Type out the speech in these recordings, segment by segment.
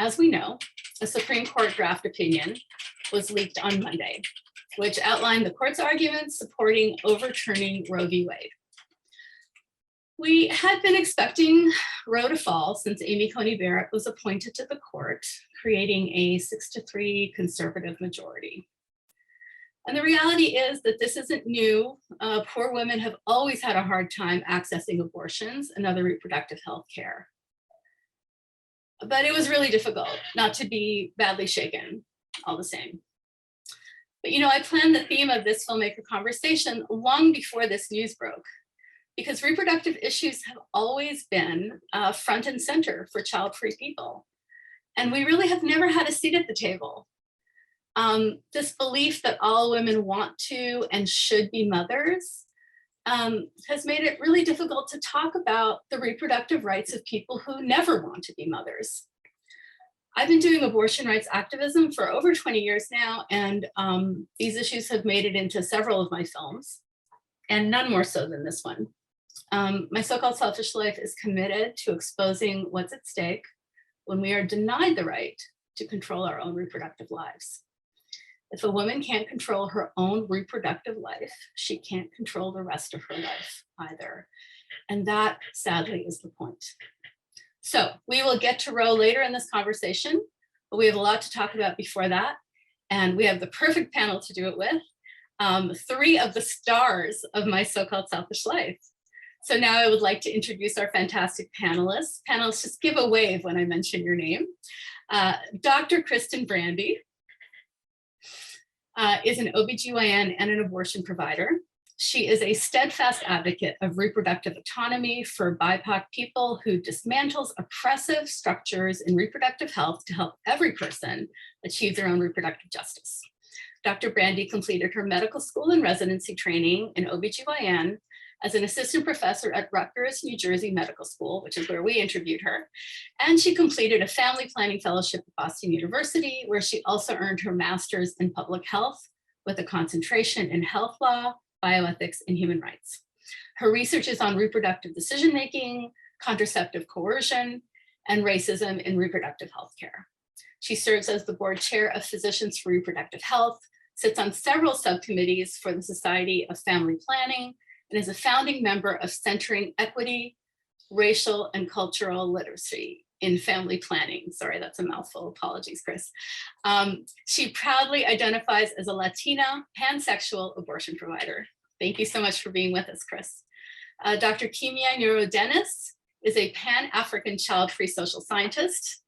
as we know, a Supreme Court draft opinion was leaked on Monday, which outlined the court's arguments supporting overturning Roe v. Wade. We had been expecting Roe to fall since Amy Coney Barrett was appointed to the court, creating a 6-3 conservative majority. And the reality is that this isn't new. Poor women have always had a hard time accessing abortions and other reproductive health care. But it was really difficult not to be badly shaken all the same. But I planned the theme of this filmmaker conversation long before this news broke, because reproductive issues have always been front and center for child-free people. And we really have never had a seat at the table. This belief that all women want to and should be mothers has made it really difficult to talk about the reproductive rights of people who never want to be mothers. I've been doing abortion rights activism for over 20 years now, and these issues have made it into several of my films, and none more so than this one. My so-called selfish life is committed to exposing what's at stake when we are denied the right to control our own reproductive lives. If a woman can't control her own reproductive life, she can't control the rest of her life either. And that, sadly, is the point. So we will get to Roe later in this conversation, but we have a lot to talk about before that. And we have the perfect panel to do it with, 3 of the stars of my so-called selfish life. So now I would like to introduce our fantastic panelists. Panelists, just give a wave when I mention your name. Dr. Kristyn Brandi is an ObGyn and an abortion provider. She is a steadfast advocate of reproductive autonomy for BIPOC people who dismantles oppressive structures in reproductive health to help every person achieve their own reproductive justice. Dr. Brandi completed her medical school and residency training in ObGyn as an assistant professor at Rutgers, New Jersey Medical School, which is where we interviewed her. And she completed a family planning fellowship at Boston University, where she also earned her master's in public health with a concentration in health law, bioethics, and human rights. Her research is on reproductive decision-making, contraceptive coercion, and racism in reproductive health care. She serves as the board chair of Physicians for Reproductive Health, sits on several subcommittees for the Society of Family Planning, and is a founding member of Centering Equity, Racial, and Cultural Literacy in Family Planning. Sorry, that's a mouthful. Apologies, Chris. She proudly identifies as a Latina pansexual abortion provider. Thank you so much for being with us, Chris. Dr. Kimya Nuru is a Pan-African child-free social scientist,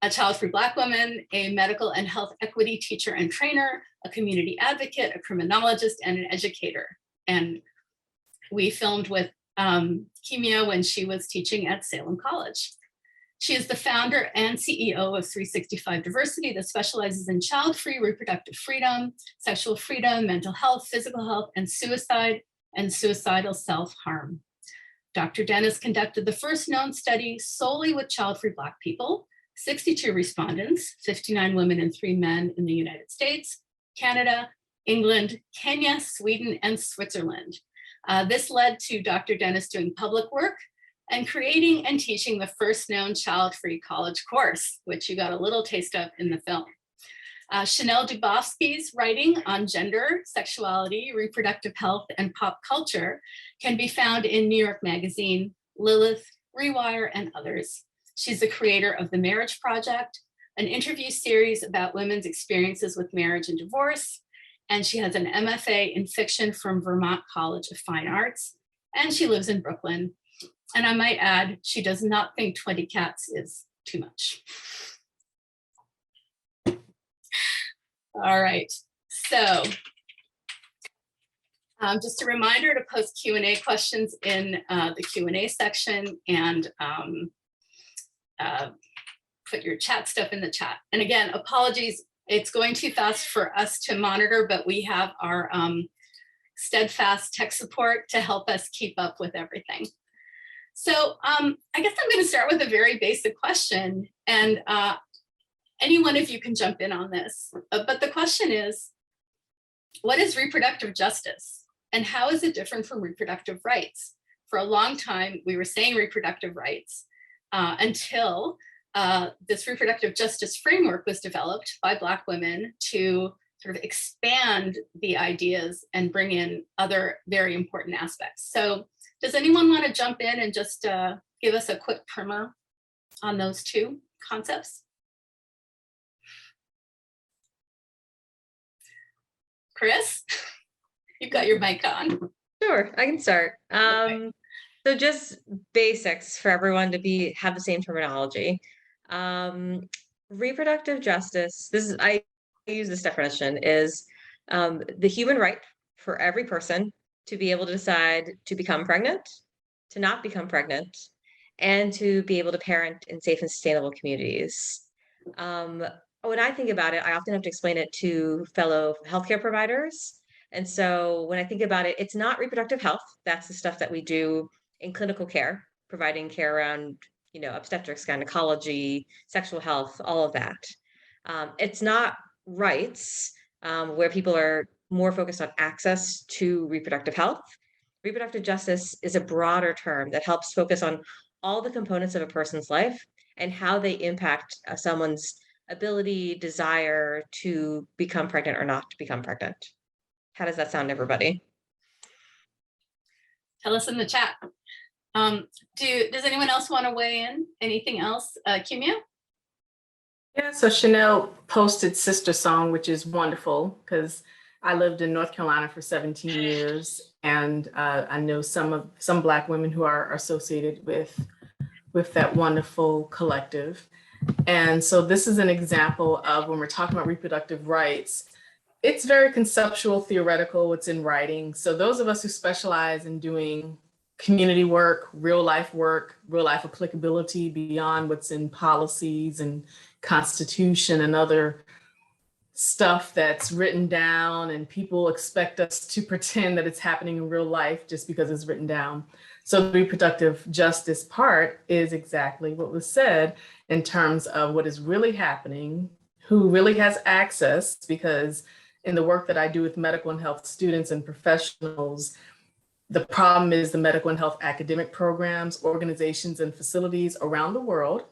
a child-free Black woman, a medical and health equity teacher and trainer, a community advocate, a criminologist, and an educator. And we filmed with Kimya when she was teaching at Salem College. She is the founder and CEO of 365 Diversity that specializes in child-free reproductive freedom, sexual freedom, mental health, physical health, and suicidal self-harm. Dr. Dennis conducted the first known study solely with child-free Black people, 62 respondents, 59 women and 3 men in the United States, Canada, England, Kenya, Sweden, and Switzerland. This led to Dr. Dennis doing public work and creating and teaching the first known child-free college course, which you got a little taste of in the film. Chanel Dubofsky's writing on gender, sexuality, reproductive health, and pop culture can be found in New York Magazine, Lilith, Rewire, and others. She's the creator of The Marriage Project, an interview series about women's experiences with marriage and divorce, and she has an MFA in fiction from Vermont College of Fine Arts, and she lives in Brooklyn. And I might add, she does not think 20 cats is too much. All right, so just a reminder to post Q&A questions in the Q&A section, and put your chat stuff in the chat. And again, apologies, it's going too fast for us to monitor, but we have our steadfast tech support to help us keep up with everything. So I guess I'm going to start with a very basic question, and any one of you can jump in on this. But the question is, what is reproductive justice, and how is it different from reproductive rights? For a long time, we were saying reproductive rights until this reproductive justice framework was developed by Black women to sort of expand the ideas and bring in other very important aspects. So does anyone want to jump in and just give us a quick primer on those two concepts? Chris, you've got your mic on. Sure, I can start. Okay. So just basics for everyone to have the same terminology. Reproductive justice, I use this definition, is the human right for every person to be able to decide to become pregnant, to not become pregnant, and to be able to parent in safe and sustainable communities. When I think about it, I often have to explain it to fellow healthcare providers. And so when I think about it, it's not reproductive health. That's the stuff that we do in clinical care, providing care around, obstetrics, gynecology, sexual health, all of that. It's not rights, where people are more focused on access to reproductive health. Reproductive justice is a broader term that helps focus on all the components of a person's life and how they impact someone's ability, desire to become pregnant or not to become pregnant. How does that sound, everybody? Tell us in the chat. Does anyone else want to weigh in? Anything else? Kimya? Yeah, so Chanel posted Sister Song, which is wonderful because I lived in North Carolina for 17 years, and I know some Black women who are associated with that wonderful collective. And so this is an example of when we're talking about reproductive rights, it's very conceptual, theoretical, what's in writing. So those of us who specialize in doing community work, real life applicability beyond what's in policies and constitution and other stuff that's written down, and people expect us to pretend that it's happening in real life just because it's written down. So the reproductive justice part is exactly what was said in terms of what is really happening, who really has access, because in the work that I do with medical and health students and professionals, the problem is the medical and health academic programs, organizations, and facilities around the world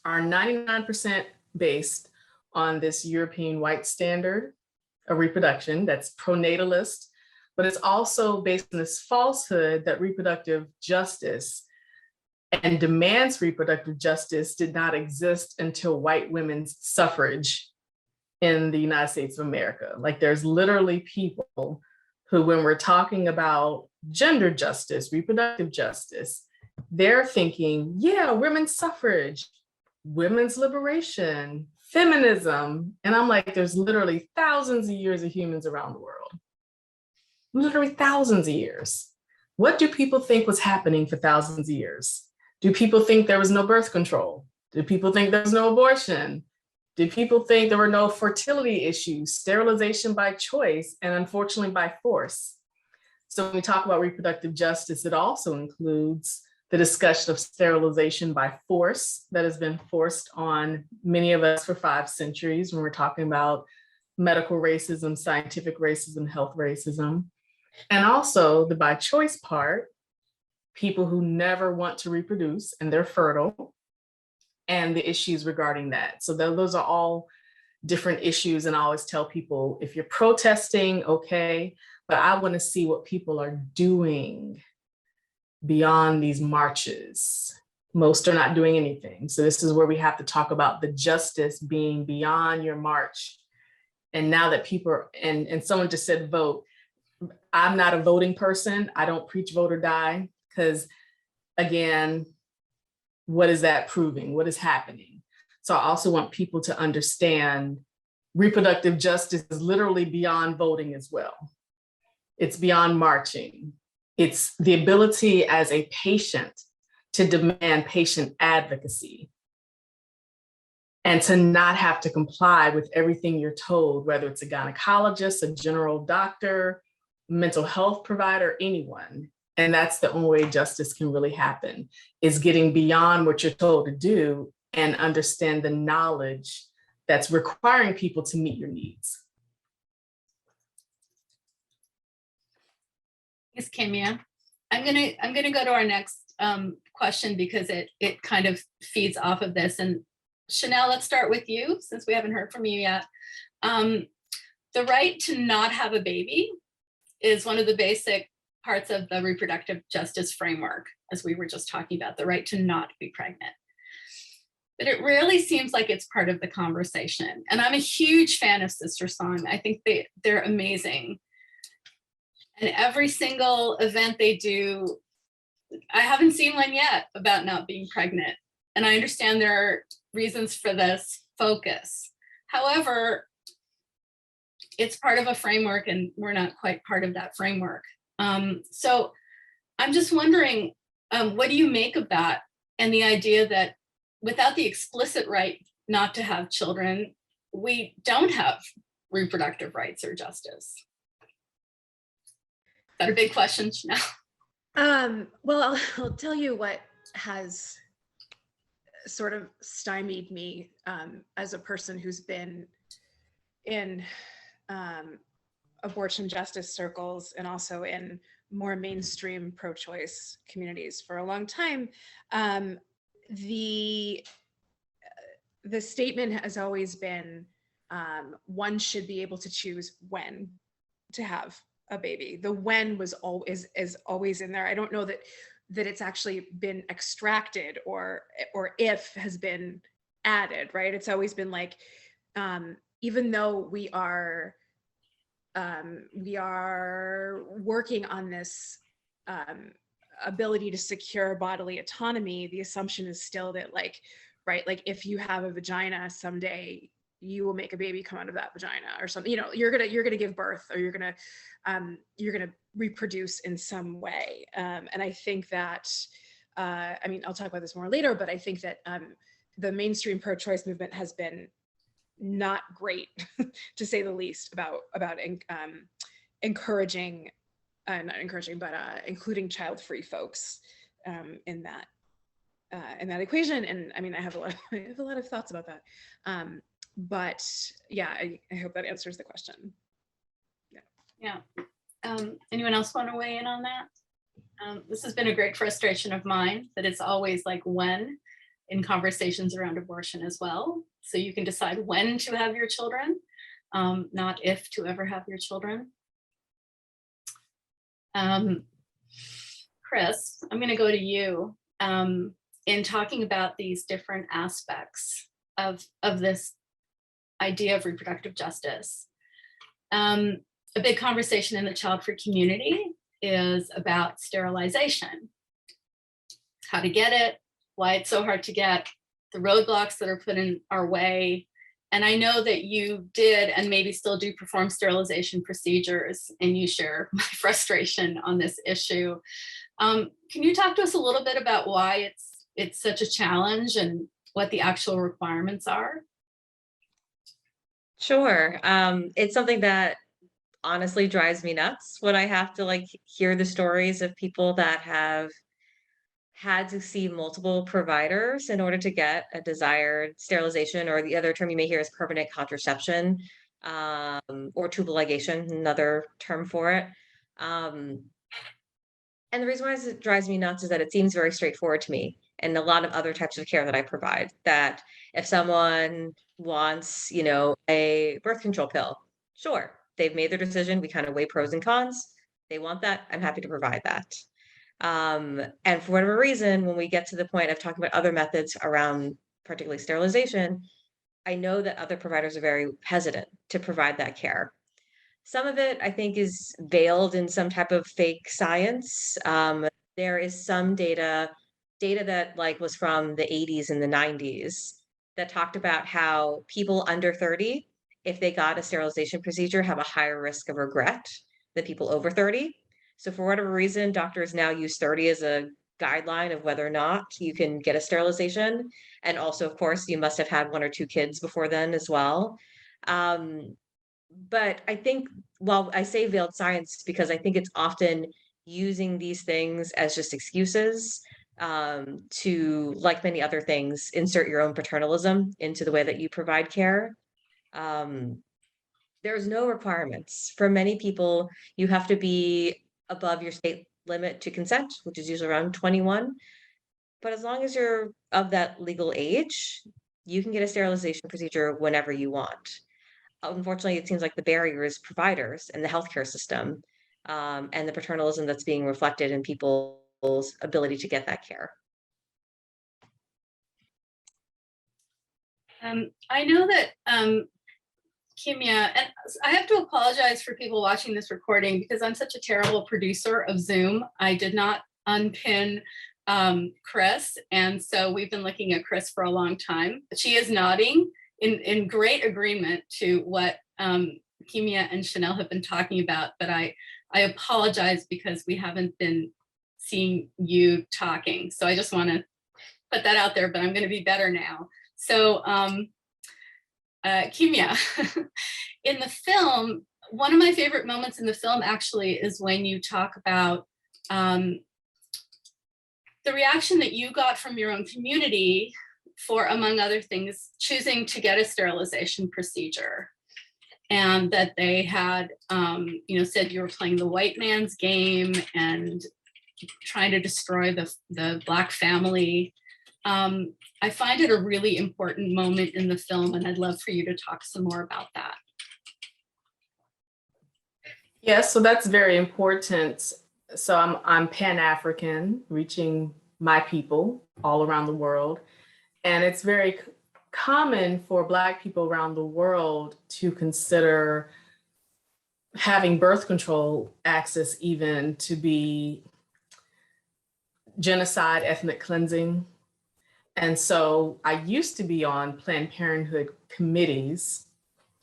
are 99% based on this European white standard of reproduction that's pronatalist, but it's also based on this falsehood that reproductive justice and demands reproductive justice did not exist until white women's suffrage in the United States of America. Like, there's literally people who, when we're talking about gender justice, reproductive justice, they're thinking, yeah, women's suffrage, women's liberation, feminism. And I'm like, there's literally thousands of years of humans around the world. Literally thousands of years. What do people think was happening for thousands of years? Do people think there was no birth control? Do people think there was no abortion? Do people think there were no fertility issues, sterilization by choice, and unfortunately by force? So when we talk about reproductive justice, it also includes the discussion of sterilization by force that has been forced on many of us for 5 centuries when we're talking about medical racism, scientific racism, health racism. And also the by choice part, people who never want to reproduce and they're fertile, and the issues regarding that. So those are all different issues. And I always tell people, if you're protesting, okay, but I want to see what people are doing beyond these marches. Most are not doing anything. So this is where we have to talk about the justice being beyond your march. And now that people are, and someone just said vote, I'm not a voting person. I don't preach vote or die, because again, what is that proving? What is happening? So I also want people to understand reproductive justice is literally beyond voting as well. It's beyond marching. It's the ability as a patient to demand patient advocacy and to not have to comply with everything you're told, whether it's a gynecologist, a general doctor, mental health provider, anyone. And that's the only way justice can really happen, is getting beyond what you're told to do and understand the knowledge that's requiring people to meet your needs. Thanks, Kimya. I'm gonna go to our next question because it kind of feeds off of this. And Chanel, let's start with you since we haven't heard from you yet. The right to not have a baby is one of the basic parts of the reproductive justice framework, as we were just talking about, the right to not be pregnant. But it rarely seems like it's part of the conversation. And I'm a huge fan of Sister Song. I think they're amazing. And every single event they do, I haven't seen one yet about not being pregnant. And I understand there are reasons for this focus. However, it's part of a framework and we're not quite part of that framework. So I'm just wondering, what do you make of that and the idea that without the explicit right not to have children, we don't have reproductive rights or justice? Is that a big question now? Well, I'll tell you what has sort of stymied me as a person who's been in abortion justice circles and also in more mainstream pro-choice communities for a long time. The statement has always been one should be able to choose when to have a baby. The when was always in there. I don't know that it's actually been extracted or if has been added, right? It's always been like, even though we are working on this ability to secure bodily autonomy, the assumption is still that like, right, like if you have a vagina someday, you will make a baby come out of that vagina or something, you know, you're gonna give birth or you're gonna reproduce in some way. And I think that, I mean, I'll talk about this more later, but I think that the mainstream pro-choice movement has been not great, to say the least, about including child-free folks in that equation. And I mean, I have a lot of thoughts about that. But yeah, I hope that answers the question. Yeah. Anyone else want to weigh in on that? This has been a great frustration of mine, that it's always like when in conversations around abortion as well. So you can decide when to have your children, not if to ever have your children. Chris, I'm going to go to you in talking about these different aspects of this idea of reproductive justice. A big conversation in the child-free community is about sterilization, how to get it, why it's so hard to get, the roadblocks that are put in our way. And I know that you did and maybe still do perform sterilization procedures, and you share my frustration on this issue. Can you talk to us a little bit about why it's such a challenge and what the actual requirements are? Sure. It's something that honestly drives me nuts when I have to like hear the stories of people that have had to see multiple providers in order to get a desired sterilization, or the other term you may hear is permanent contraception, or tubal ligation, another term for it. And the reason why it drives me nuts is that it seems very straightforward to me, and a lot of other types of care that I provide, that if someone wants, you know, a birth control pill, sure, they've made their decision. We kind of weigh pros and cons. They want that. I'm happy to provide that. And for whatever reason, when we get to the point of talking about other methods around particularly sterilization, I know that other providers are very hesitant to provide that care. Some of it, I think, is veiled in some type of fake science. There is some data that like was from the 80s and the 90s that talked about how people under 30, if they got a sterilization procedure, have a higher risk of regret than people over 30. So for whatever reason, doctors now use 30 as a guideline of whether or not you can get a sterilization. And also, of course, you must have had 1 or 2 kids before then as well. But I think, well, I say veiled science because I think it's often using these things as just excuses to, like many other things, insert your own paternalism into the way that you provide care. There's no requirements. For many people, you have to be above your state limit to consent, which is usually around 21. But as long as you're of that legal age, you can get a sterilization procedure whenever you want. Unfortunately, it seems like the barrier is providers and the healthcare system, and the paternalism that's being reflected in people's ability to get that care. I know that Kimya, and I have to apologize for people watching this recording because I'm such a terrible producer of Zoom. I did not unpin Chris, and so we've been looking at Chris for a long time. She is nodding in great agreement to what Kimya and Chanel have been talking about, but I apologize because we haven't been seeing you talking. So I just want to put that out there, but I'm going to be better now. So Kimya, in the film, one of my favorite moments in the film actually is when you talk about the reaction that you got from your own community for, among other things, choosing to get a sterilization procedure. And that they had, said you were playing the white man's game and trying to destroy the Black family. I find it a really important moment in the film, and I'd love for you to talk some more about that. Yeah, so that's very important. So I'm Pan-African, reaching my people all around the world. And it's very common for Black people around the world to consider having birth control access even to be genocide, ethnic cleansing. And so I used to be on Planned Parenthood committees.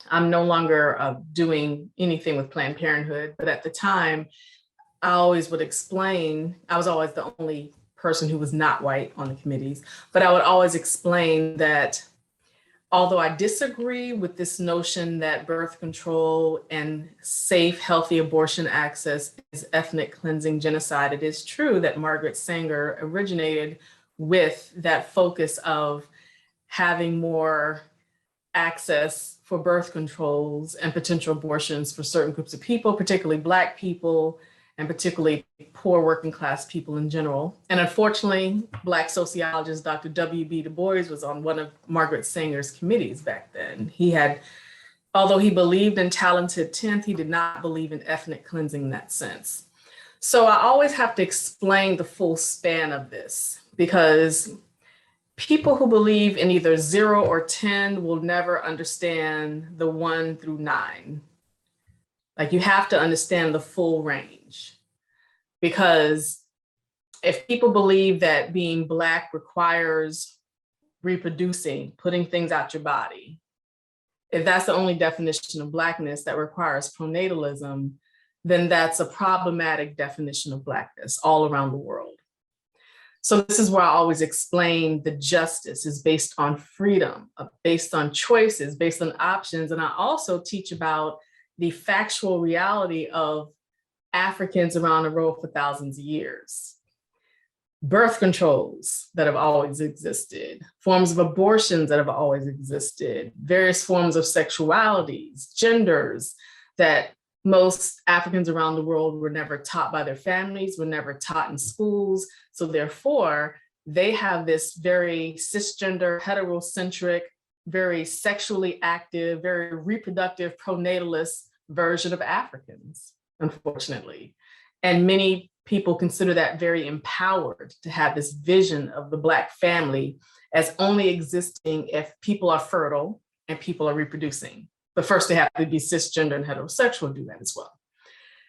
I'm no longer doing anything with Planned Parenthood, but at the time, I always would explain, I was always the only person who was not white on the committees, but I would always explain that although I disagree with this notion that birth control and safe, healthy abortion access is ethnic cleansing genocide, it is true that Margaret Sanger originated with that focus of having more access for birth controls and potential abortions for certain groups of people, particularly Black people, and particularly poor working class people in general. And unfortunately, Black sociologist Dr. W.B. Du Bois was on one of Margaret Sanger's committees back then. He had, although he believed in talented 10th, he did not believe in ethnic cleansing in that sense. So I always have to explain the full span of this, because people who believe in either 0 or 10 will never understand the 1 through 9. Like, you have to understand the full range, because if people believe that being Black requires reproducing, putting things out your body, if that's the only definition of Blackness that requires pronatalism, then that's a problematic definition of Blackness all around the world. So this is where I always explain the justice is based on freedom, based on choices, based on options. And I also teach about the factual reality of Africans around the world for thousands of years. Birth controls that have always existed, forms of abortions that have always existed, various forms of sexualities, genders that most Africans around the world were never taught by their families, were never taught in schools. So therefore, they have this very cisgender, heterocentric, very sexually active, very reproductive, pronatalist version of Africans, unfortunately. And many people consider that very empowered to have this vision of the Black family as only existing if people are fertile and people are reproducing. But first they have to be cisgender and heterosexual to do that as well.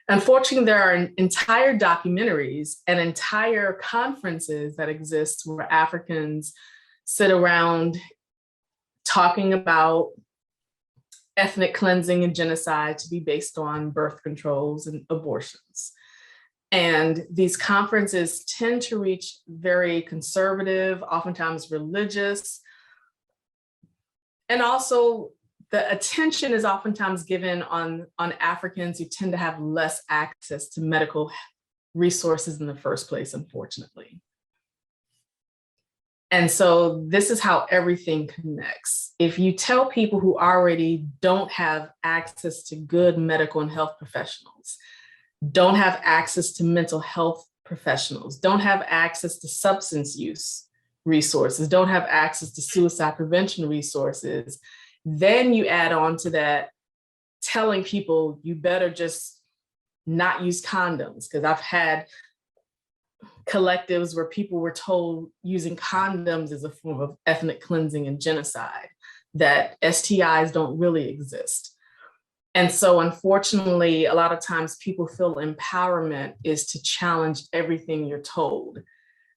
Unfortunately, there are entire documentaries and entire conferences that exist where Africans sit around talking about ethnic cleansing and genocide to be based on birth controls and abortions. And these conferences tend to reach very conservative, oftentimes religious, and also the attention is oftentimes given on Africans who tend to have less access to medical resources in the first place, unfortunately. And so this is how everything connects. If you tell people who already don't have access to good medical and health professionals, don't have access to mental health professionals, don't have access to substance use resources, don't have access to suicide prevention resources. Then you add on to that telling people you better just not use condoms, because I've had collectives where people were told using condoms is a form of ethnic cleansing and genocide, that STIs don't really exist. And so unfortunately, a lot of times people feel empowerment is to challenge everything you're told.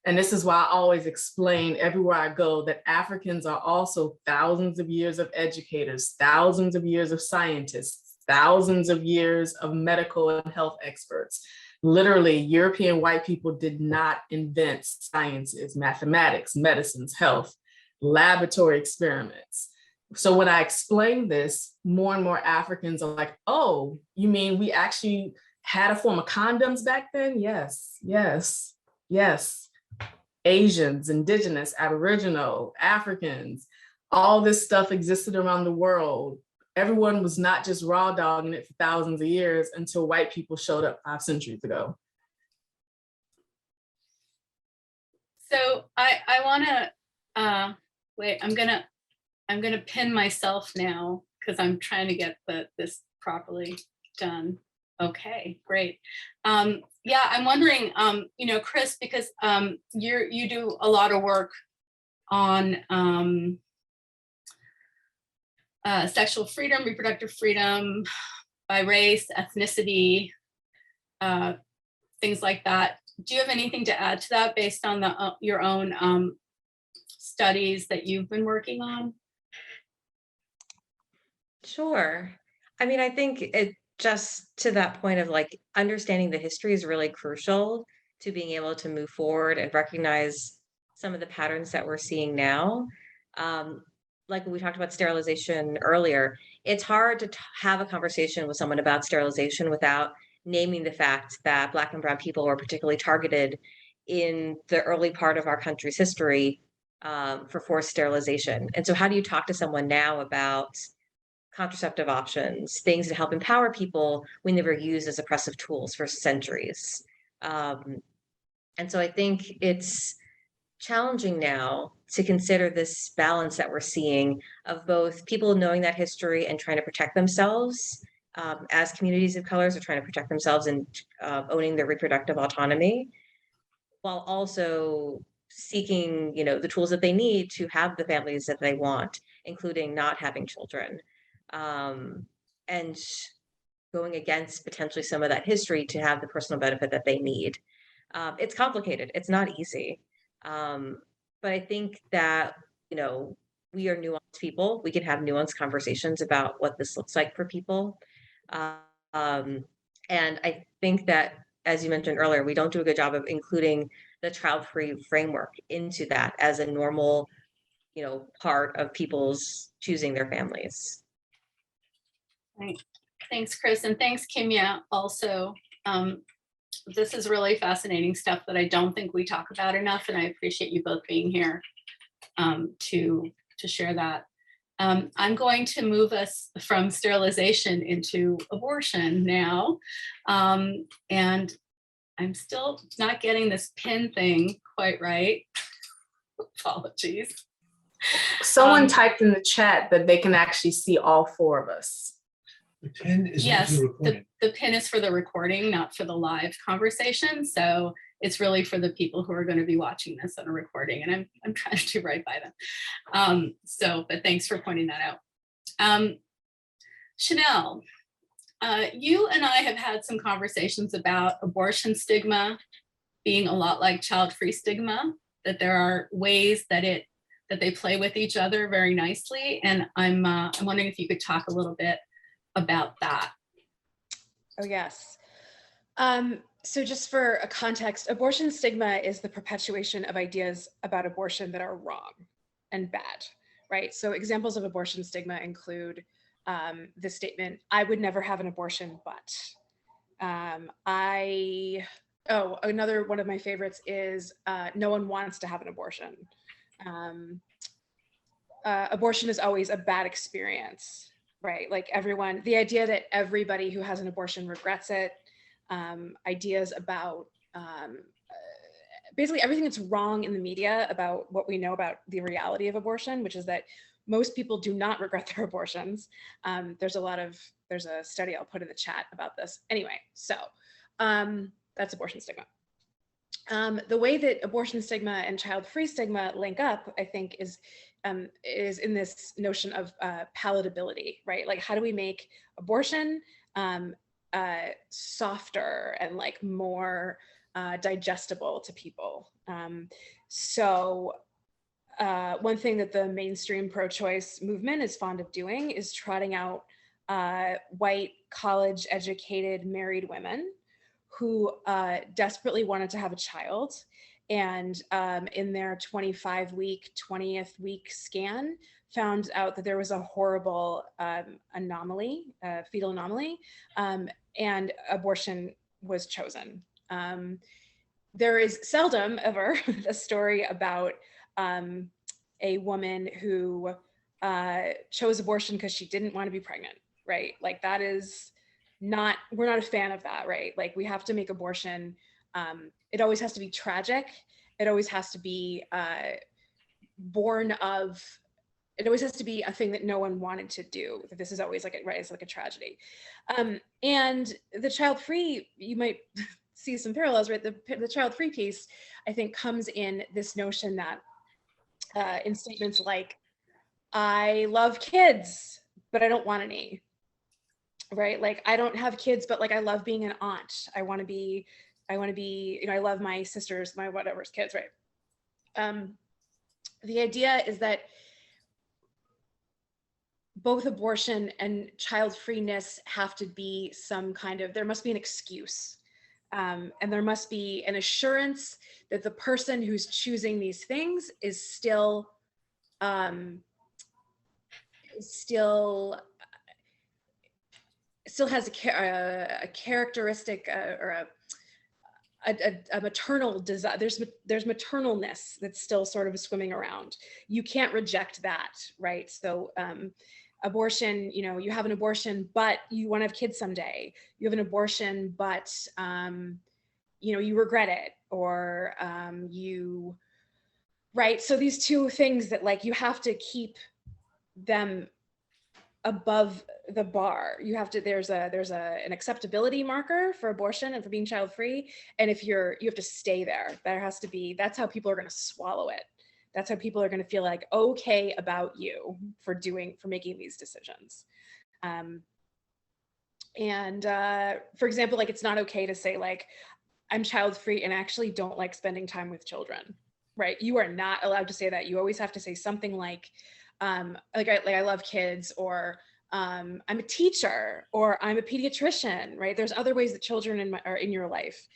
And this is why I always explain everywhere I go that Africans are also thousands of years of educators, thousands of years of scientists, thousands of years of medical and health experts. Literally, European white people did not invent sciences, mathematics, medicines, health, laboratory experiments. So when I explain this, more and more Africans are like, oh, you mean we actually had a form of condoms back then? Yes, yes, yes. Asians, indigenous, Aboriginal, Africans, all this stuff existed around the world. Everyone was not just raw dogging it for thousands of years until white people showed up 5 centuries ago. So I want to wait. I'm gonna pin myself now because I'm trying to get this properly done. Okay, great. Yeah, I'm wondering, you know, Chris, because you do a lot of work on sexual freedom, reproductive freedom by race, ethnicity, things like that. Do you have anything to add to that based on your own studies that you've been working on? Sure. I mean, I think it just to that point of like understanding the history is really crucial to being able to move forward and recognize some of the patterns that we're seeing now. Like when we talked about sterilization earlier, it's hard to have a conversation with someone about sterilization without naming the fact that Black and Brown people were particularly targeted in the early part of our country's history for forced sterilization. And so how do you talk to someone now about contraceptive options, things to help empower people when they were used as oppressive tools for centuries? And so I think it's challenging now to consider this balance that we're seeing of both people knowing that history and trying to protect themselves as communities of colors are trying to protect themselves and owning their reproductive autonomy, while also seeking, you know, the tools that they need to have the families that they want, including not having children, and going against potentially some of that history to have the personal benefit that they need. It's complicated. It's not easy. But I think that, you know, we are nuanced people. We can have nuanced conversations about what this looks like for people. And I think that, as you mentioned earlier, we don't do a good job of including the child-free framework into that as a normal, you know, part of people's choosing their families. Right. Thanks, Chris, and thanks, Kimya, also. This is really fascinating stuff that I don't think we talk about enough, and I appreciate you both being here to share that. I'm going to move us from sterilization into abortion now, and I'm still not getting this pin thing quite right. Apologies. Someone typed in the chat that they can actually see all 4 of us. The pin is Yes, the recording. the pin is for the recording, not for the live conversation. So it's really for the people who are going to be watching this on a recording, and I'm trying to do right by them. But thanks for pointing that out. Chanel, you and I have had some conversations about abortion stigma being a lot like child-free stigma, that there are ways that they play with each other very nicely. And I'm wondering if you could talk a little bit about that. Oh, yes. So just for a context, abortion stigma is the perpetuation of ideas about abortion that are wrong and bad, right? So examples of abortion stigma include the statement, I would never have an abortion, but. Another one of my favorites is no one wants to have an abortion. Abortion is always a bad experience, right? Like the idea that everybody who has an abortion regrets it, ideas about basically everything that's wrong in the media about what we know about the reality of abortion, which is that most people do not regret their abortions. There's a study I'll put in the chat about this. Anyway, so that's abortion stigma. The way that abortion stigma and child-free stigma link up, I think, is in this notion of palatability, right? Like, how do we make abortion softer and like more digestible to people? So one thing that the mainstream pro-choice movement is fond of doing is trotting out white, college-educated, married women who desperately wanted to have a child, and in their 25-week, 20th week scan, found out that there was a horrible anomaly, fetal anomaly, and abortion was chosen. There is seldom ever a story about a woman who chose abortion because she didn't want to be pregnant, right? Like, that is not, we're not a fan of that, right? Like, we have to make abortion, it always has to be tragic. It always has to be born of, it always has to be a thing that no one wanted to do. That this is always like, right, it's like a tragedy. And the child-free, you might see some parallels, right? The child-free piece, I think, comes in this notion that in statements like, I love kids, but I don't want any, right? Like, I don't have kids, but like, I love being an aunt. I want to be, you know, I love my sisters, my whatever's kids, right? The idea is that both abortion and child-freeness have to be some kind of, there must be an excuse. And there must be an assurance that the person who's choosing these things is still has a characteristic or a maternal desire. There's maternalness that's still sort of swimming around. You can't reject that, right? So abortion, you know, you have an abortion, but you want to have kids someday. You have an abortion, but you know, you regret it, or right? So these two things that, like, you have to keep them above the bar. You have to, there's an acceptability marker for abortion and for being child-free. And if you have to stay there, there has to be, that's how people are going to swallow it. That's how people are going to feel like okay about you for making these decisions. And for example, like, it's not okay to say, like, I'm child-free and actually don't like spending time with children, right? You are not allowed to say that. You always have to say something like I love kids, or I'm a teacher, or I'm a pediatrician, right? There's other ways that children are in your life.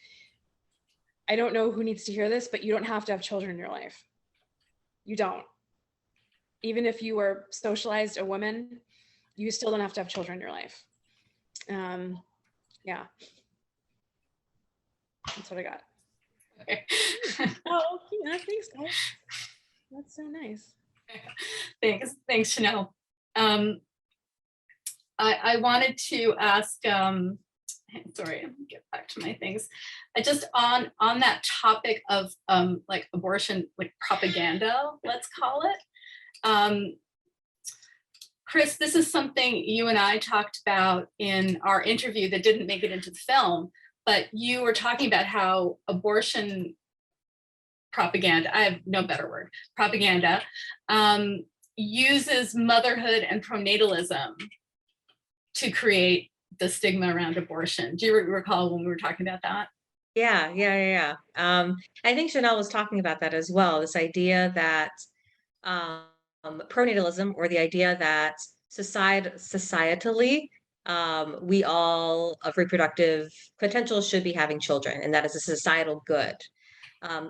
I don't know who needs to hear this, but you don't have to have children in your life. You don't. Even if you were socialized a woman, you still don't have to have children in your life. Yeah. That's what I got. Okay. Oh, yeah, thanks, guys. That's so nice. Thanks, Chanel. I wanted to ask, sorry, let me get back to my things. I just on that topic of like abortion, like propaganda, let's call it. Chris, this is something you and I talked about in our interview that didn't make it into the film, but you were talking about how abortion propaganda, I have no better word, propaganda, uses motherhood and pronatalism to create the stigma around abortion. Do you recall when we were talking about that? Yeah. I think Chanel was talking about that as well. This idea that pronatalism, or the idea that societally, we all of reproductive potential should be having children, and that is a societal good.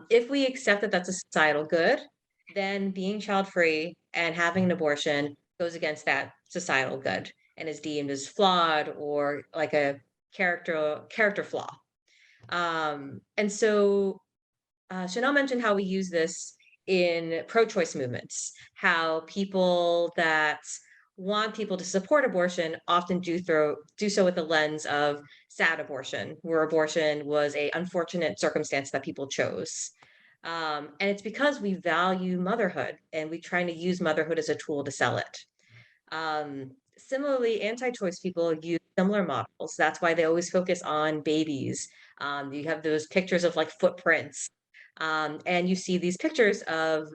If we accept that that's a societal good, then being child-free and having an abortion goes against that societal good and is deemed as flawed, or like a character flaw. And so Chanel mentioned how we use this in pro-choice movements, how people that want people to support abortion often do so with the lens of sad abortion, where abortion was an unfortunate circumstance that people chose. And it's because we value motherhood and we're trying to use motherhood as a tool to sell it. Similarly, anti-choice people use similar models. That's why they always focus on babies. You have those pictures of like footprints, and you see these pictures of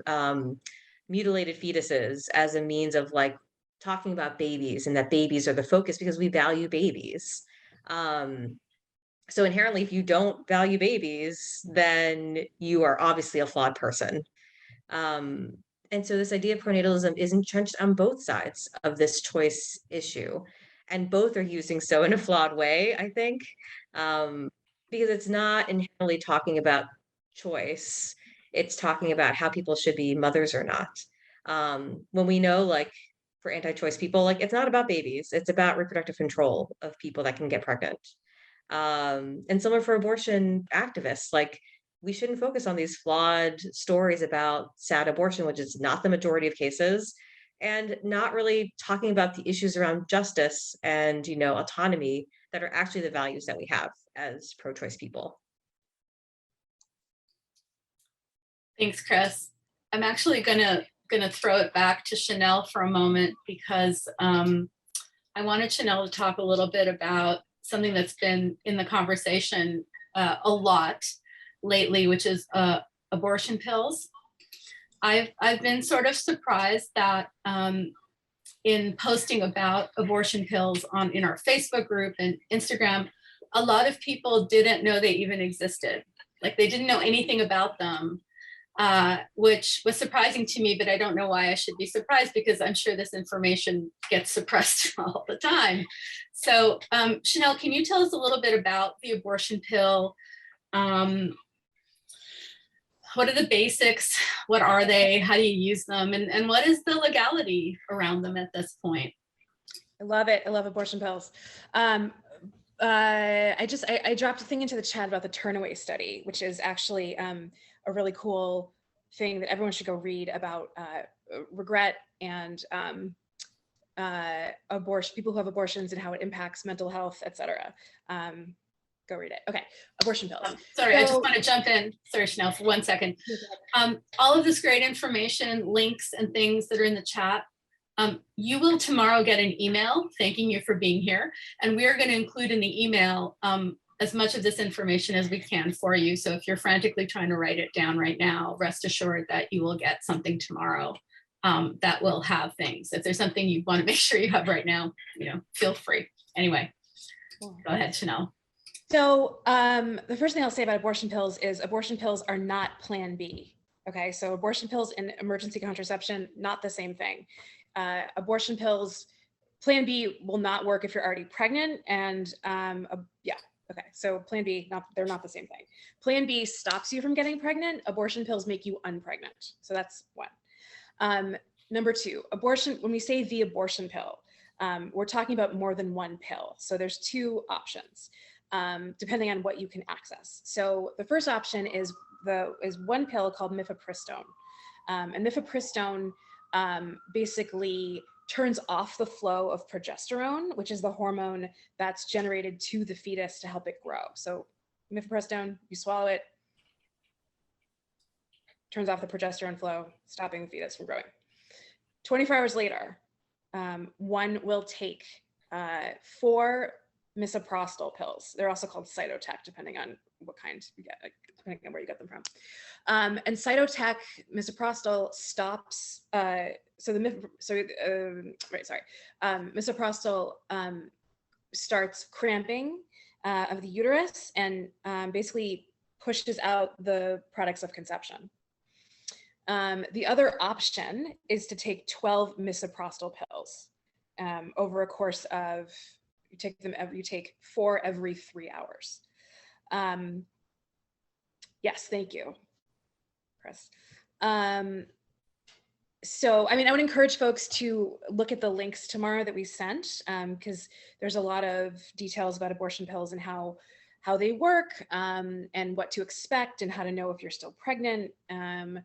mutilated fetuses as a means of like talking about babies, and that babies are the focus because we value babies. So inherently, if you don't value babies, then you are obviously a flawed person. And so this idea of pronatalism is entrenched on both sides of this choice issue. And both are using so in a flawed way, I think, because it's not inherently talking about choice. It's talking about how people should be mothers or not. When we know, like, for anti-choice people, like, it's not about babies, it's about reproductive control of people that can get pregnant. And similar for abortion activists, like, we shouldn't focus on these flawed stories about sad abortion, which is not the majority of cases, and not really talking about the issues around justice and, you know, autonomy that are actually the values that we have as pro-choice people. Thanks, Chris. I'm actually gonna throw it back to Chanel for a moment because I wanted Chanel to talk a little bit about something that's been in the conversation a lot lately, which is abortion pills. I've been sort of surprised that in posting about abortion pills in our Facebook group and Instagram, a lot of people didn't know they even existed. Like, they didn't know anything about them, which was surprising to me, but I don't know why I should be surprised because I'm sure this information gets suppressed all the time. So Chanel, can you tell us a little bit about the abortion pill? What are the basics? What are they? How do you use them? And what is the legality around them at this point? I love it. I love abortion pills. I dropped a thing into the chat about the Turnaway study, which is actually a really cool thing that everyone should go read about regret and abortion, people who have abortions and how it impacts mental health, etc. Go read it. Okay, abortion pills. Sorry, I just want to jump in. Sorry, Chanel, for 1 second. All of this great information, links and things that are in the chat, you will tomorrow get an email thanking you for being here. And we are going to include in the email as much of this information as we can for you. So if you're frantically trying to write it down right now, rest assured that you will get something tomorrow that will have things. If there's something you want to make sure you have right now, you know, feel free. Anyway, go ahead, Chanel. So the first thing I'll say about abortion pills is abortion pills are not Plan B. Okay, so abortion pills and emergency contraception, not the same thing. Abortion pills, Plan B will not work if you're already pregnant, and yeah, okay, so Plan B, they're not the same thing. Plan B stops you from getting pregnant. Abortion pills make you unpregnant. So that's one. Number two, abortion, when we say the abortion pill, we're talking about more than one pill. So there's two options. Depending on what you can access. So the first option is one pill called mifepristone. And mifepristone basically turns off the flow of progesterone, which is the hormone that's generated to the fetus to help it grow. So mifepristone, you swallow it, turns off the progesterone flow, stopping the fetus from growing. 24 hours later, one will take 4 misoprostol pills. They're also called cytotec, depending on what kind you get, depending on where you get them from. And cytotec, misoprostol stops. Misoprostol starts cramping of the uterus and basically pushes out the products of conception. The other option is to take 12 misoprostol pills over a course of, you take 4 every 3 hours. Yes, thank you, Chris. So, I mean, I would encourage folks to look at the links tomorrow that we sent, because there's a lot of details about abortion pills and how they work, and what to expect and how to know if you're still pregnant. An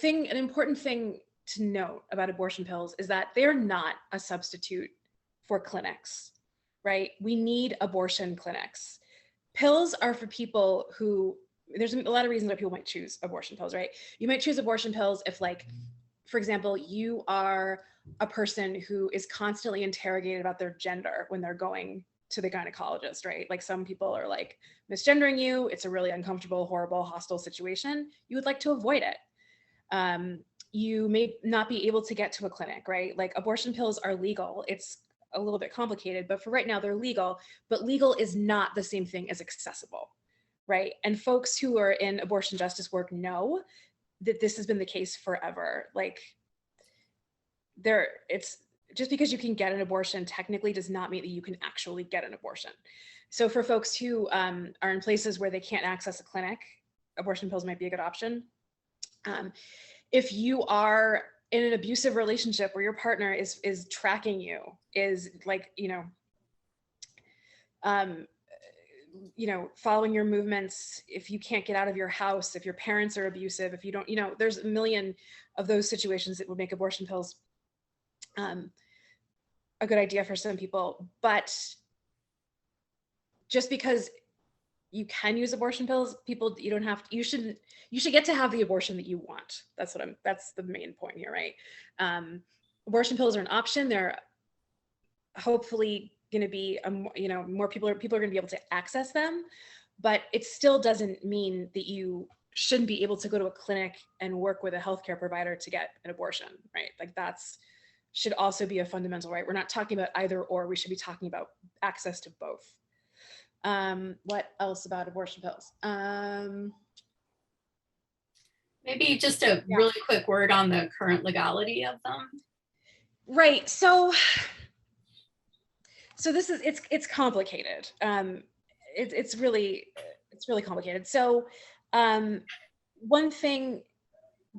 important thing to note about abortion pills is that they're not a substitute for clinics, right? We need abortion clinics. Pills are for people who there's a lot of reasons why people might choose abortion pills, right? You might choose abortion pills if, like, for example, you are a person who is constantly interrogated about their gender when they're going to the gynecologist, right? Like, some people are like misgendering you. It's a really uncomfortable, horrible, hostile situation. You would like to avoid it. You may not be able to get to a clinic, right? Like, abortion pills are legal. It's a little bit complicated, but for right now they're legal, but legal is not the same thing as accessible, right? And folks who are in abortion justice work know that this has been the case forever. Like, it's just because you can get an abortion technically does not mean that you can actually get an abortion. So for folks who are in places where they can't access a clinic, abortion pills might be a good option. If you are in an abusive relationship where your partner is tracking you, is like, following your movements, if you can't get out of your house, if your parents are abusive, if you don't, there's a million of those situations that would make abortion pills a good idea for some people. But just because you can use abortion pills, you don't have to, you should get to have the abortion that you want. That's the main point here, right? Abortion pills are an option. They're hopefully going to be, more people are going to be able to access them, but it still doesn't mean that you shouldn't be able to go to a clinic and work with a healthcare provider to get an abortion, right? Like, should also be a fundamental right. We're not talking about either or, we should be talking about access to both. What else about abortion pills? Maybe just a really quick word on the current legality of them. Right. So this is, it's complicated. It's really complicated. So one thing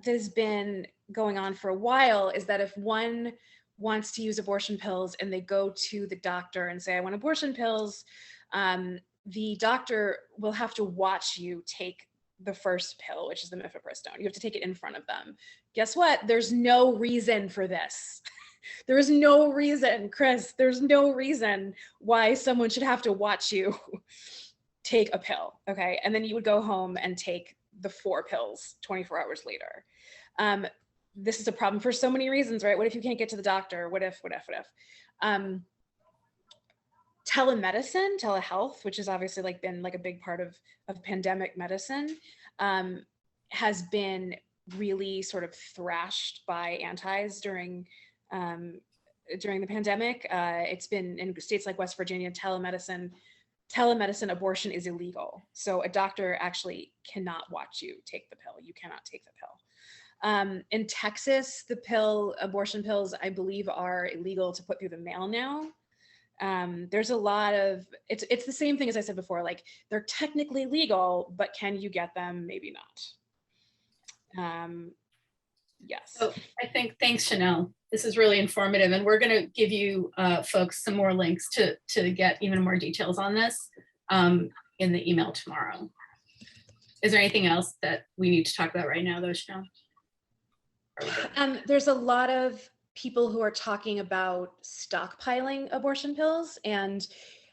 that's been going on for a while is that if one wants to use abortion pills and they go to the doctor and say, I want abortion pills, the doctor will have to watch you take the first pill, which is the mifepristone. You have to take it in front of them. Guess what? There's no reason for this. There is no reason, Chris, there's no reason why someone should have to watch you take a pill, okay? And then you would go home and take the 4 pills 24 hours later. This is a problem for so many reasons, right? What if you can't get to the doctor? What if? Telemedicine, telehealth, which has obviously been a big part of pandemic medicine, has been really sort of thrashed by antis during the pandemic. It's been in states like West Virginia, telemedicine abortion is illegal. So a doctor actually cannot watch you take the pill. You cannot take the pill. In Texas, abortion pills, I believe, are illegal to put through the mail now. There's a lot of, it's the same thing as I said before, like, they're technically legal, but can you get them? Maybe not. Yes. So I think, thanks, Chanel. This is really informative, and we're going to give you folks some more links to get even more details on this in the email tomorrow. Is there anything else that we need to talk about right now, though, Chanel? There's a lot of people who are talking about stockpiling abortion pills, and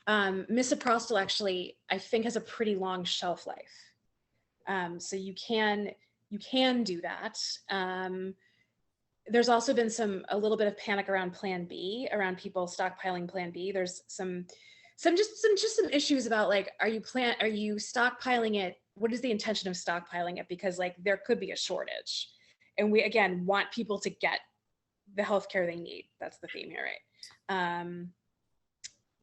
misoprostol actually, I think, has a pretty long shelf life. So you can do that. There's also been a little bit of panic around Plan B, around people stockpiling Plan B. There's some issues about, like, are you stockpiling it? What is the intention of stockpiling it? Because, like, there could be a shortage, and we again want people to get the healthcare they need. That's the theme here, right?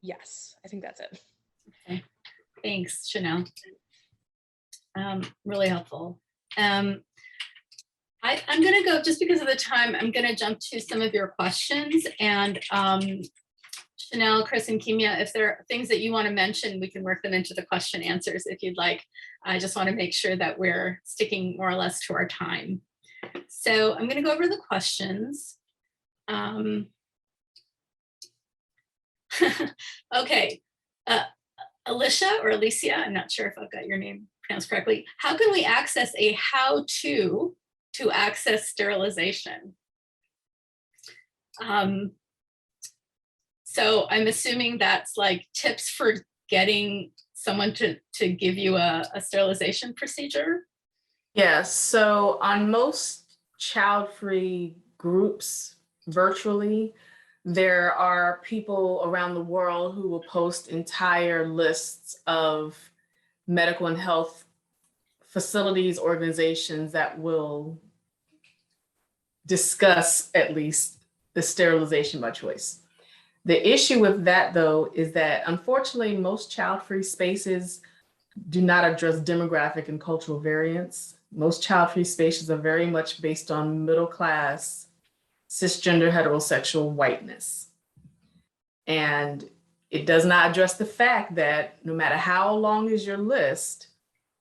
Yes, I think that's it. Okay. Thanks, Chanel. Really helpful. I'm going to go, just because of the time, I'm going to jump to some of your questions. And Chanel, Chris, and Kimya, if there are things that you want to mention, we can work them into the question answers if you'd like. I just want to make sure that we're sticking more or less to our time. So I'm going to go over the questions. Okay. Alicia, I'm not sure if I've got your name pronounced correctly. How can we access a how-to to access sterilization? So I'm assuming that's like tips for getting someone to give you a sterilization procedure? Yeah, so on most child-free groups virtually, there are people around the world who will post entire lists of medical and health facilities, organizations that will discuss at least the sterilization by choice. The issue with that, though, is that unfortunately, most child-free spaces do not address demographic and cultural variance. Most child-free spaces are very much based on middle-class, cisgender, heterosexual whiteness. And it does not address the fact that no matter how long is your list,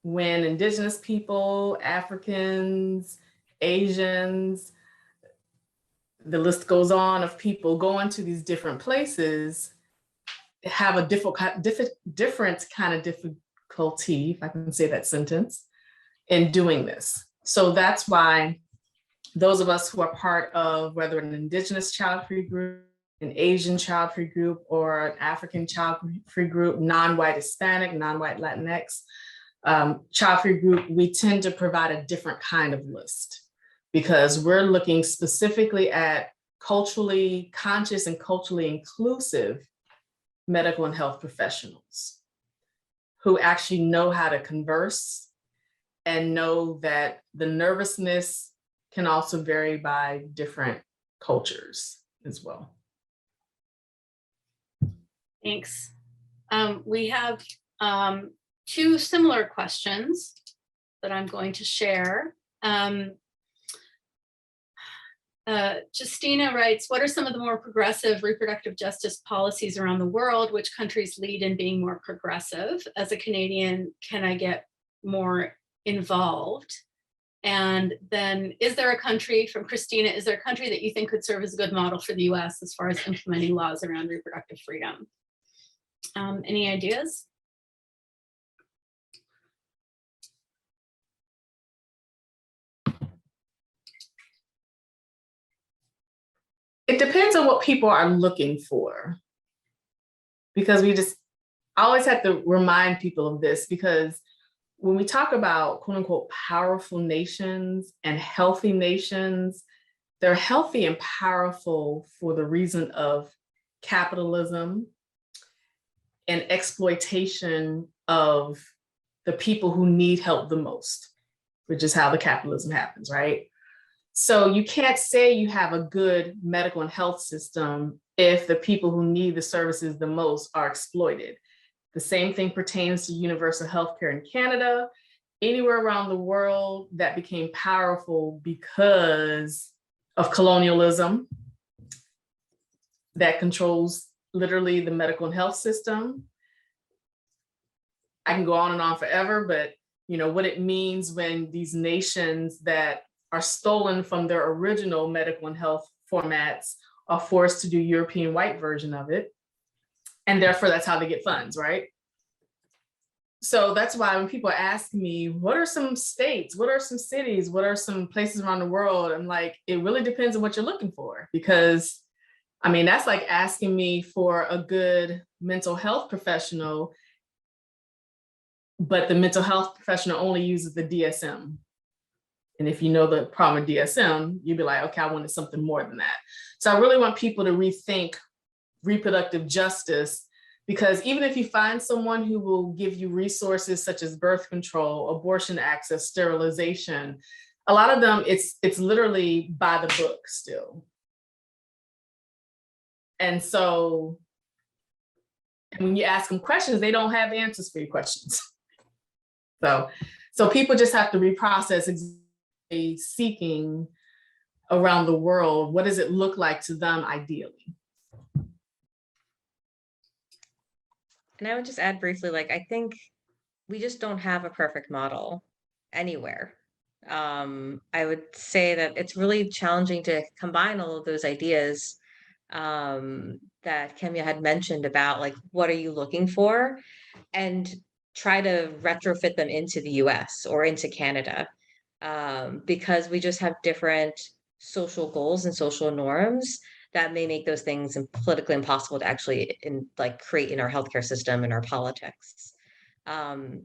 when Indigenous people, Africans, Asians, the list goes on of people going to these different places, have a different kind of difficulty, if I can say that sentence, in doing this. So that's why those of us who are part of whether an Indigenous child-free group, an Asian child-free group, or an African child-free group, non-white Hispanic, non-white Latinx child-free group, we tend to provide a different kind of list because we're looking specifically at culturally conscious and culturally inclusive medical and health professionals who actually know how to converse and know that the nervousness can also vary by different cultures as well. Thanks. We have two similar questions that I'm going to share. Justina writes, what are some of the more progressive reproductive justice policies around the world? Which countries lead in being more progressive? As a Canadian, can I get more involved? And then is there a country, from Christina, is there a country that you think could serve as a good model for the US as far as implementing laws around reproductive freedom? Any ideas? It depends on what people are looking for, because I always have to remind people of this, because when we talk about quote unquote powerful nations and healthy nations, they're healthy and powerful for the reason of capitalism and exploitation of the people who need help the most, which is how the capitalism happens, right? So you can't say you have a good medical and health system if the people who need the services the most are exploited. The same thing pertains to universal healthcare in Canada. Anywhere around the world that became powerful because of colonialism that controls literally the medical and health system. I can go on and on forever, but you know what it means when these nations that are stolen from their original medical and health formats are forced to do European white version of it. And therefore that's how they get funds, right? So that's why when people ask me, what are some states, what are some cities, what are some places around the world? I'm like, it really depends on what you're looking for, because I mean, that's like asking me for a good mental health professional, but the mental health professional only uses the DSM. And if you know the problem with DSM, you'd be like, okay, I wanted something more than that. So I really want people to rethink reproductive justice, because even if you find someone who will give you resources such as birth control, abortion access, sterilization, a lot of them, it's literally by the book still. And so when you ask them questions, they don't have answers for your questions. So people just have to reprocess seeking around the world, what does it look like to them ideally? And I would just add briefly, like, I think we just don't have a perfect model anywhere. I would say that it's really challenging to combine all of those ideas that Kimya had mentioned about, like, what are you looking for, and try to retrofit them into the US or into Canada, because we just have different social goals and social norms that may make those things politically impossible to actually create in our healthcare system and our politics.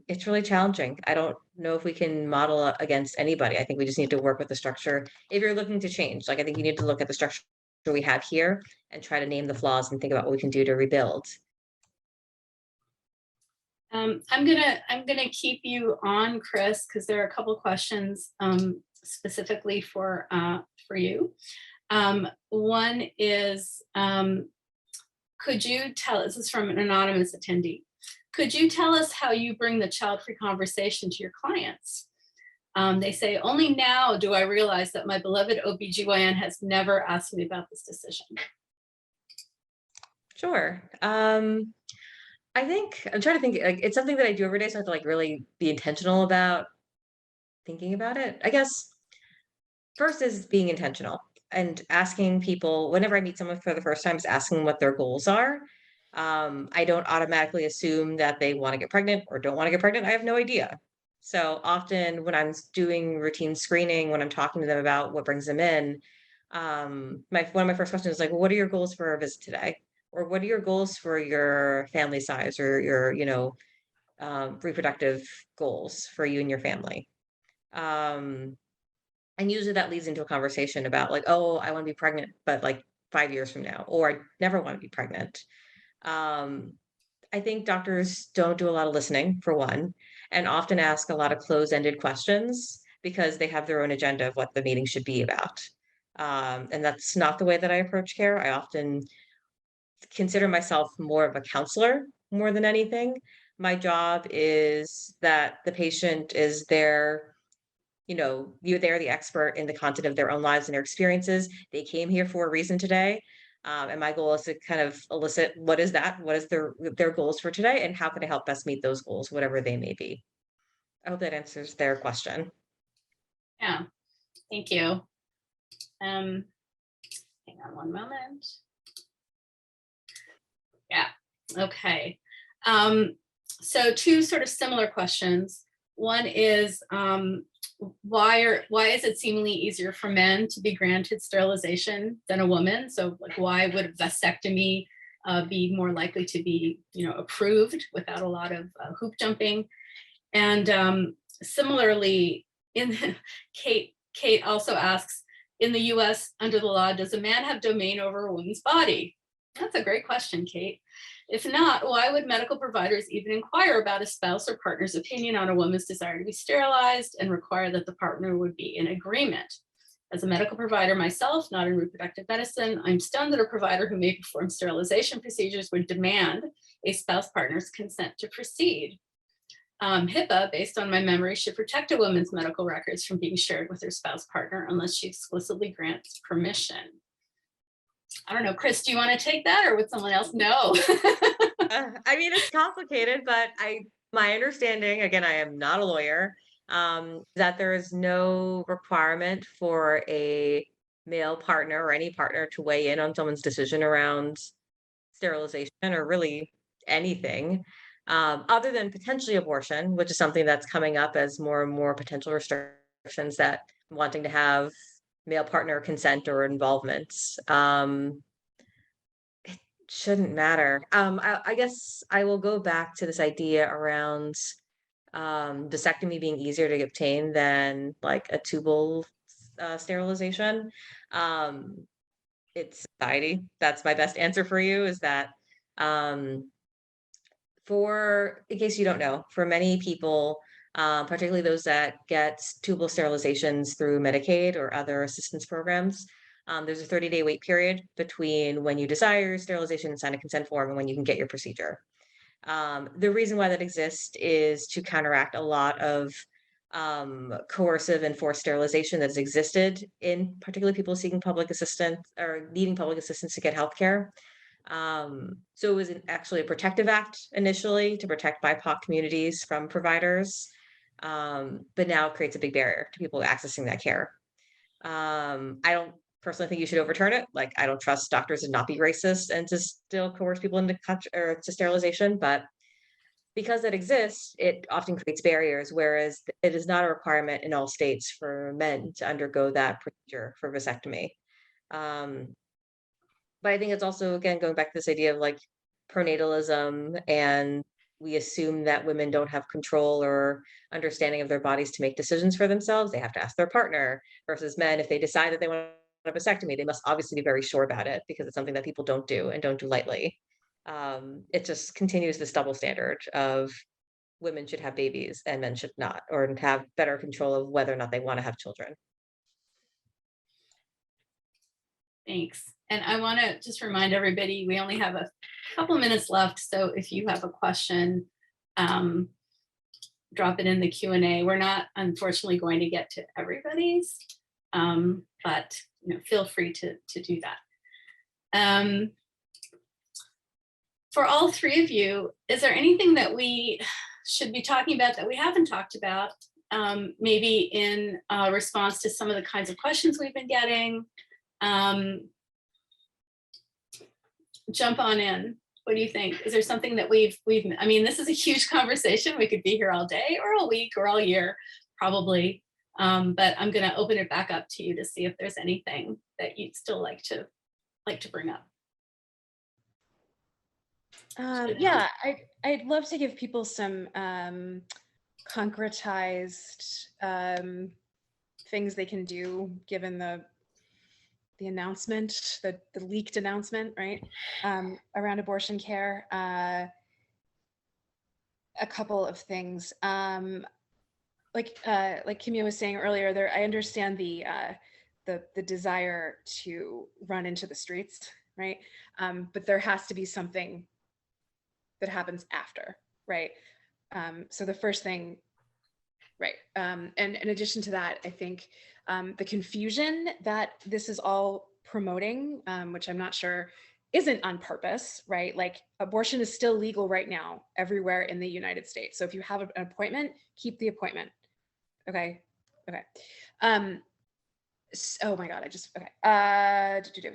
it's really challenging. I don't know if we can model against anybody. I think we just need to work with the structure. If you're looking to change, like I think you need to look at the structure we have here and try to name the flaws and think about what we can do to rebuild. I'm gonna keep you on, Chris, because there are a couple questions specifically for you. One is, could you tell, this is from an anonymous attendee, could you tell us how you bring the child-free conversation to your clients? They say, only now do I realize that my beloved OBGYN has never asked me about this decision. Sure. I think I'm trying to think, like, it's something that I do every day, so I have to like really be intentional about thinking about it. I guess first is being intentional and asking people whenever I meet someone for the first time, is asking what their goals are. I don't automatically assume that they want to get pregnant or don't want to get pregnant. I have no idea. So often when I'm doing routine screening, when I'm talking to them about what brings them in, one of my first questions is like, well, what are your goals for our visit today? Or what are your goals for your family size or your, reproductive goals for you and your family? And usually that leads into a conversation about like, oh, I want to be pregnant, but like 5 years from now, or I never want to be pregnant. I think doctors don't do a lot of listening, for one, and often ask a lot of closed-ended questions because they have their own agenda of what the meeting should be about. And that's not the way that I approach care. I often consider myself more of a counselor more than anything. My job is that the patient is there, they're the expert in the content of their own lives and their experiences. They came here for a reason today. And my goal is to kind of elicit what is their goals for today, and how can I help best meet those goals, whatever they may be. I hope that answers their question. Yeah, thank you. Hang on one moment. Yeah, okay. So two sort of similar questions. One is, why is it seemingly easier for men to be granted sterilization than a woman? So like, why would a vasectomy be more likely to be, approved without a lot of hoop jumping? And similarly, Kate also asks, in the US, under the law, does a man have domain over a woman's body? That's a great question, Kate. If not, why would medical providers even inquire about a spouse or partner's opinion on a woman's desire to be sterilized and require that the partner would be in agreement? As a medical provider myself, not in reproductive medicine, I'm stunned that a provider who may perform sterilization procedures would demand a spouse partner's consent to proceed. HIPAA, based on my memory, should protect a woman's medical records from being shared with her spouse partner unless she explicitly grants permission. I don't know, Chris, do you want to take that, or would someone else know? I mean, it's complicated, but my understanding, again, I am not a lawyer, that there is no requirement for a male partner or any partner to weigh in on someone's decision around sterilization or really anything, other than potentially abortion, which is something that's coming up as more and more potential restrictions that wanting to have male partner consent or involvement. It shouldn't matter. I guess I will go back to this idea around vasectomy being easier to obtain than like a tubal sterilization. It's society. That's my best answer for you, is that in case you don't know, for many people, particularly those that get tubal sterilizations through Medicaid or other assistance programs, there's a 30-day wait period between when you desire sterilization and sign a consent form and when you can get your procedure. The reason why that exists is to counteract a lot of coercive and forced sterilization that has existed in particularly people seeking public assistance or needing public assistance to get healthcare. So it was actually a protective act initially to protect BIPOC communities from providers, but now it creates a big barrier to people accessing that care. I don't personally think you should overturn it. Like, I don't trust doctors to not be racist and to still coerce people into to sterilization, but because it exists, it often creates barriers, whereas it is not a requirement in all states for men to undergo that procedure for vasectomy. But I think it's also, again, going back to this idea of like pronatalism and we assume that women don't have control or understanding of their bodies to make decisions for themselves. They have to ask their partner, versus men, if they decide that they want a vasectomy, they must obviously be very sure about it, because it's something that people don't do and don't do lightly. It just continues this double standard of women should have babies and men should not, or have better control of whether or not they want to have children. Thanks. And I want to just remind everybody, we only have a couple minutes left. So if you have a question, drop it in the Q&A. We're not, unfortunately, going to get to everybody's, but feel free to do that. For all three of you, is there anything that we should be talking about that we haven't talked about? Maybe in response to some of the kinds of questions we've been getting. Jump on in. What do you think? Is there something that I mean, this is a huge conversation. We could be here all day or a week or all year, probably. But I'm going to open it back up to you to see if there's anything that you'd still like to bring up. Yeah, I'd love to give people some concretized things they can do given the announcement, the leaked announcement, right, around abortion care. A couple of things, like Kimya was saying earlier, there I understand the desire to run into the streets, right? But there has to be something that happens after, right? So the first thing, right? And in addition to that, I think the confusion that this is all promoting, which I'm not sure isn't on purpose, right? Like abortion is still legal right now everywhere in the United States. So if you have an appointment, keep the appointment. Okay. Oh my God, okay.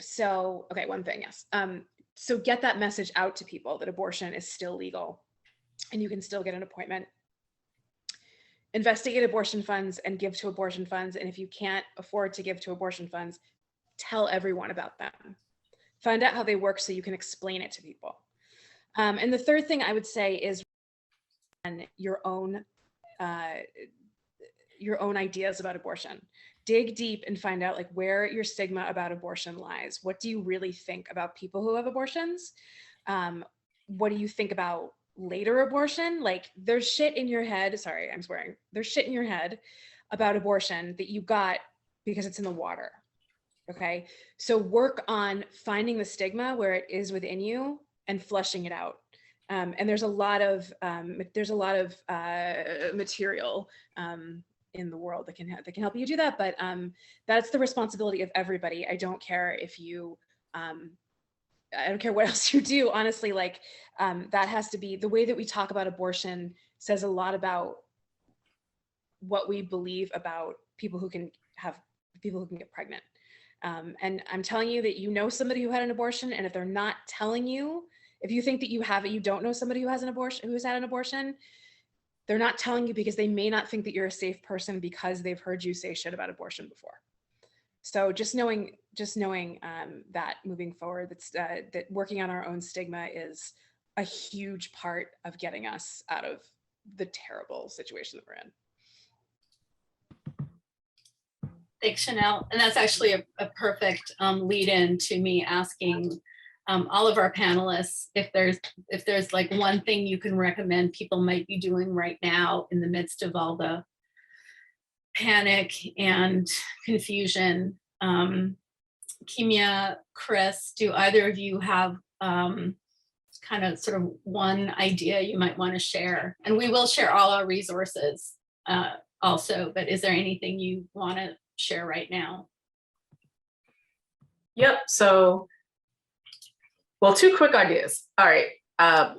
So, okay, one thing, yes. So get that message out to people that abortion is still legal and you can still get an appointment. Investigate abortion funds and give to abortion funds. And if you can't afford to give to abortion funds, tell everyone about them. Find out how they work so you can explain it to people. And the third thing I would say is your own ideas about abortion. Dig deep and find out like where your stigma about abortion lies. What do you really think about people who have abortions? What do you think about later abortion? Like there's shit in your head, sorry, I'm swearing. There's shit in your head about abortion that you got because it's in the water, okay? So work on finding the stigma where it is within you and flushing it out. And there's a lot of material in the world that can help you do that, but that's the responsibility of everybody. I don't care if you, I don't care what else you do, honestly, like that has to be, the way that we talk about abortion says a lot about what we believe about people who can get pregnant. And I'm telling you that you know somebody who had an abortion, and if they're not telling you, if you think that you have it, you don't know somebody who has an abortion, who's had an abortion, they're not telling you because they may not think that you're a safe person because they've heard you say shit about abortion before. So just knowing that moving forward, that working on our own stigma is a huge part of getting us out of the terrible situation that we're in. Thanks, Chanel. And that's actually a perfect lead in to me asking all of our panelists if there's like one thing you can recommend people might be doing right now in the midst of all the panic and confusion. Kimya, Chris, do either of you have kind of sort of one idea you might want to share? And we will share all our resources also, but is there anything you want to share right now? Yep, so, well, two quick ideas. All right,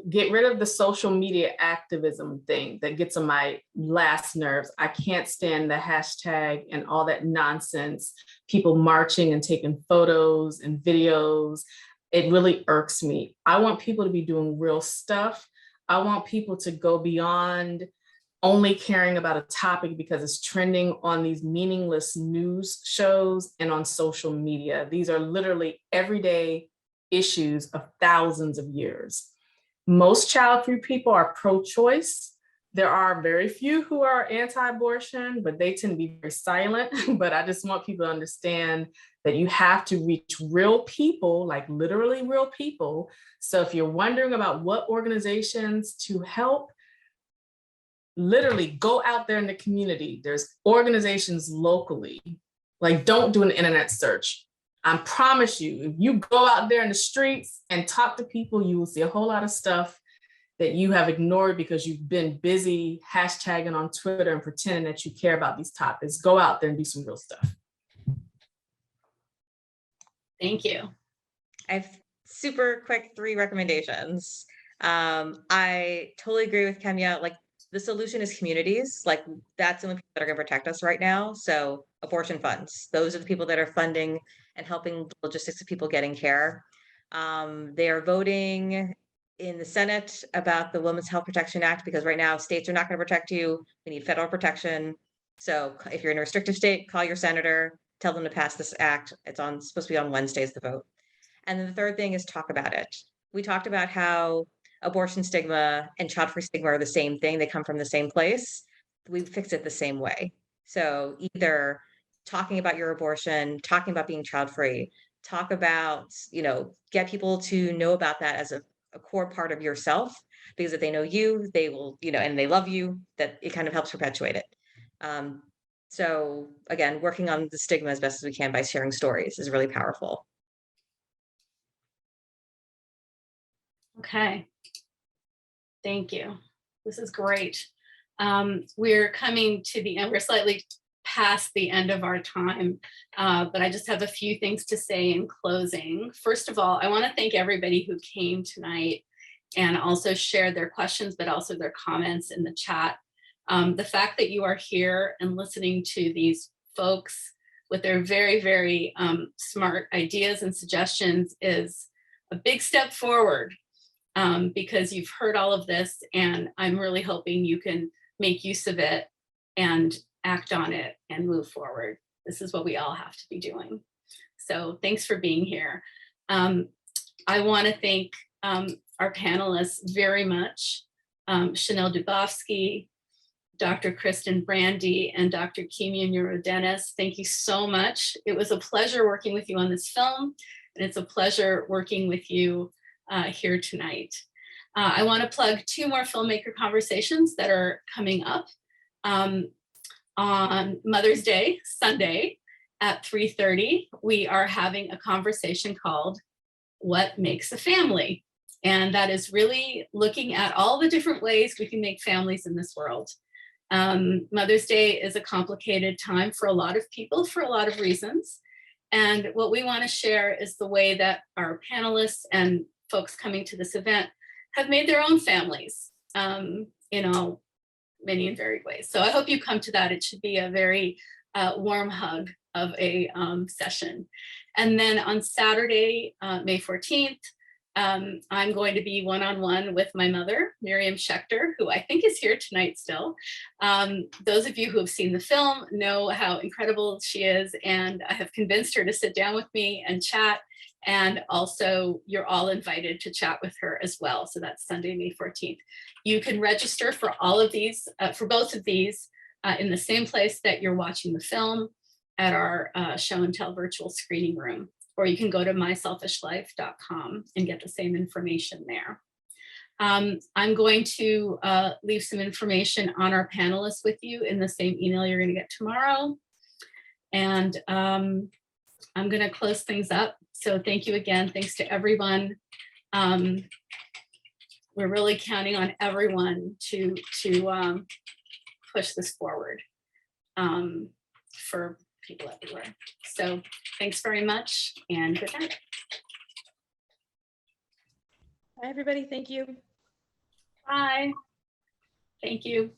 get rid of the social media activism thing that gets on my last nerves. I can't stand the hashtag and all that nonsense, people marching and taking photos and videos. It really irks me. I want people to be doing real stuff. I want people to go beyond only caring about a topic because it's trending on these meaningless news shows and on social media. These are literally everyday issues of thousands of years. most child-free people are pro-choice. There are very few who are anti-abortion, but they tend to be very silent. But I just want people to understand that you have to reach real people, like literally real people. So if you're wondering about what organizations to help, literally go out there in the community. There's organizations locally. Like, don't do an internet search. I promise you, if you go out there in the streets and talk to people, you will see a whole lot of stuff that you have ignored because you've been busy hashtagging on Twitter and pretending that you care about these topics. Go out there and do some real stuff. Thank you. I have super quick 3 recommendations. I totally agree with Kimya. Like, the solution is communities. Like, that's the only people that are going to protect us right now. So abortion funds, those are the people that are funding and helping the logistics of people getting care. They are voting in the Senate about the Women's Health Protection Act, because right now states are not going to protect you. We need federal protection. So if you're in a restrictive state, call your senator, tell them to pass this act. It's supposed to be on Wednesdays, the vote. And then the third thing is talk about it. We talked about how abortion stigma and child-free stigma are the same thing. They come from the same place. We fix it the same way. So either talking about your abortion, talking about being child-free, talk about, get people to know about that as a core part of yourself, because if they know you, they will, and they love you, that it kind of helps perpetuate it. So again, working on the stigma as best as we can by sharing stories is really powerful. Okay. Thank you. This is great. We're coming to the end. We're slightly past the end of our time, but I just have a few things to say in closing. First of all, I want to thank everybody who came tonight and also shared their questions, but also their comments in the chat. The fact that you are here and listening to these folks with their very, very smart ideas and suggestions is a big step forward, because you've heard all of this, and I'm really hoping you can make use of it and act on it and move forward. This is what we all have to be doing. So thanks for being here. I want to thank our panelists very much, Chanel Dubofsky, Dr. Kristyn, Brandi, and Dr. Kimya Nuru. Thank you so much. It was a pleasure working with you on this film, and it's a pleasure working with you here tonight. I want to plug 2 more filmmaker conversations that are coming up. On Mother's Day, Sunday at 3:30, we are having a conversation called What Makes a Family? And that is really looking at all the different ways we can make families in this world. Mother's Day is a complicated time for a lot of people for a lot of reasons. And what we want to share is the way that our panelists and folks coming to this event have made their own families, many and varied ways. So I hope you come to that. It should be a very warm hug of a session. And then on Saturday, May 14th, I'm going to be one-on-one with my mother, Therese Shechter, who I think is here tonight still. Those of you who have seen the film know how incredible she is, and I have convinced her to sit down with me and chat. And also, you're all invited to chat with her as well. So that's Sunday, May 14th. You can register for all of these, for both of these, in the same place that you're watching the film, at our show and tell virtual screening room. Or you can go to myselfishlife.com and get the same information there. I'm going to leave some information on our panelists with you in the same email you're going to get tomorrow. And I'm going to close things up. So thank you again. Thanks to everyone. We're really counting on everyone to push this forward for people everywhere. So thanks very much and good night. Bye, everybody. Thank you. Bye. Thank you.